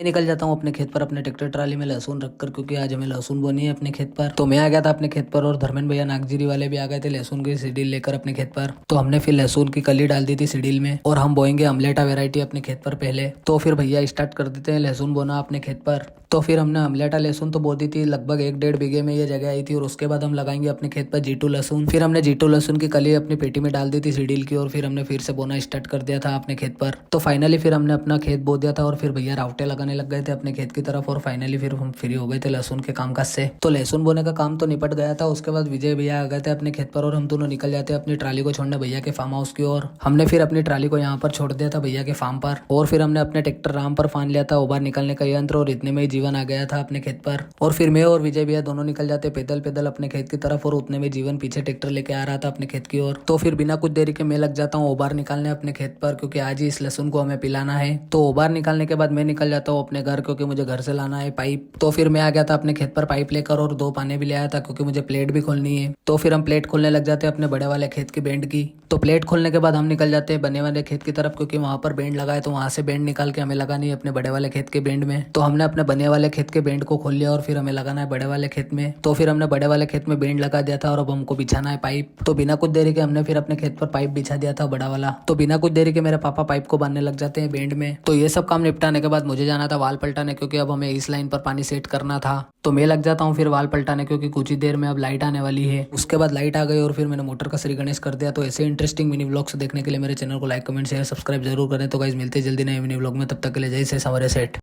मैं निकल जाता हूँ अपने खेत पर अपने ट्रैक्टर ट्राली में लहसुन रखकर, क्योंकि आज हमें लहसुन बोनी है अपने खेत पर। तो मैं आ गया था अपने खेत पर और धर्मेंद्र भैया नागजीरी वाले भी आ गए थे लहसुन की सीडील लेकर अपने खेत पर। तो हमने फिर लहसुन की कली डाल दी थी सीडील में और हम बोएंगे अमलेटा वेरायटी अपने खेत पर पहले। तो फिर भैया स्टार्ट कर देते हैं लहसुन बोना अपने खेत पर। तो फिर हमने अमलेटा लहसुन तो बो दी थी, लगभग 1-1.5 बीघे में ये जगह आई थी। और उसके बाद हम लगाएंगे अपने खेत पर जीटू लहसुन। फिर हमने जीटू लहसुन की कली अपनी पेटी में डाल दी थी सीडील की और फिर हमने फिर से बोना स्टार्ट कर दिया था अपने खेत पर। तो फाइनली फिर हमने अपना खेत बो दिया था और फिर भैया रावटे लगाने लग गए थे अपने खेत की तरफ। और फाइनली फिर हम फ्री हो गए थे लहसुन के कामकाज से। तो लहसुन बोने का काम तो निपट गया था। उसके बाद विजय भैया आ गए थे अपने खेत पर और हम दोनों निकल जाते अपनी ट्राली को छोड़ने भैया के फार्म हाउस की ओर। हमने फिर अपनी ट्राली को यहाँ पर छोड़ दिया था भैया के फार्म पर और फिर हमने अपने ट्रैक्टर राम पर फान लिया था उबार निकलने का यंत्र और इतने में ही जीवन आ गया था अपने खेत पर। और फिर मैं और विजय भैया दोनों निकल जाते पैदल पैदल अपने खेत की तरफ और उतने में जीवन पीछे ट्रैक्टर लेके आ रहा था अपने खेत की ओर। तो फिर बिना कुछ देरी के मैं लग जाता हूँ ओबार निकालने अपने खेत पर, क्योंकि आज ही इस लहसुन को हमें पिलाना है। तो ओबार निकालने के बाद मैं निकल जाता हूँ अपने घर, क्योंकि मुझे घर से लाना है पाइप। तो फिर मैं आ गया था अपने खेत पर पाइप लेकर और 2 पाने भी ले आया था, क्योंकि मुझे प्लेट भी खोलनी है। तो फिर हम प्लेट खोलने लग जाते हैं अपने बड़े वाले खेत की बेंड की। तो प्लेट खोलने के बाद हम निकल जाते हैं बने वाले खेत की तरफ, क्योंकि वहां पर बेंड लगा है। तो वहां से बेंड निकाल के हमें लगानी है अपने बड़े वाले खेत के बेंड में। तो हमने अपने बने वाले खेत के बेंड को खोल लिया और फिर हमें लगाना है बड़े वाले खेत में। तो फिर हमने बड़े वाले खेत में बेंड लगा दिया था और अब हमको बिछाना है पाइप। तो बिना कुछ देरी के हमने फिर अपने खेत पर पाइप बिछा दिया था बड़ा वाला। तो बिना कुछ देरी के मेरे पापा पाइप को बांधने लग जाते हैं बेंड में। तो ये सब काम निपटाने के बाद मुझे जाना था वाल पलटाने, क्योंकि अब हमें इस लाइन पर पानी सेट करना था। तो मैं लग जाता हूँ फिर वाल पलटाने, क्योंकि कुछ ही देर में अब लाइट आने वाली है। उसके बाद लाइट आ गई और फिर मैंने मोटर का श्री गणेश कर दिया। तो ऐसे इंटरेस्टिंग मिनी व्लॉग्स देखने के लिए मेरे चैनल को लाइक कमेंट शेयर सब्सक्राइब जरूर करें। तो गाइस मिलते हैं जल्दी नए मिनी व्लॉग में, तब तक के लिए जय से सवरे सेठ।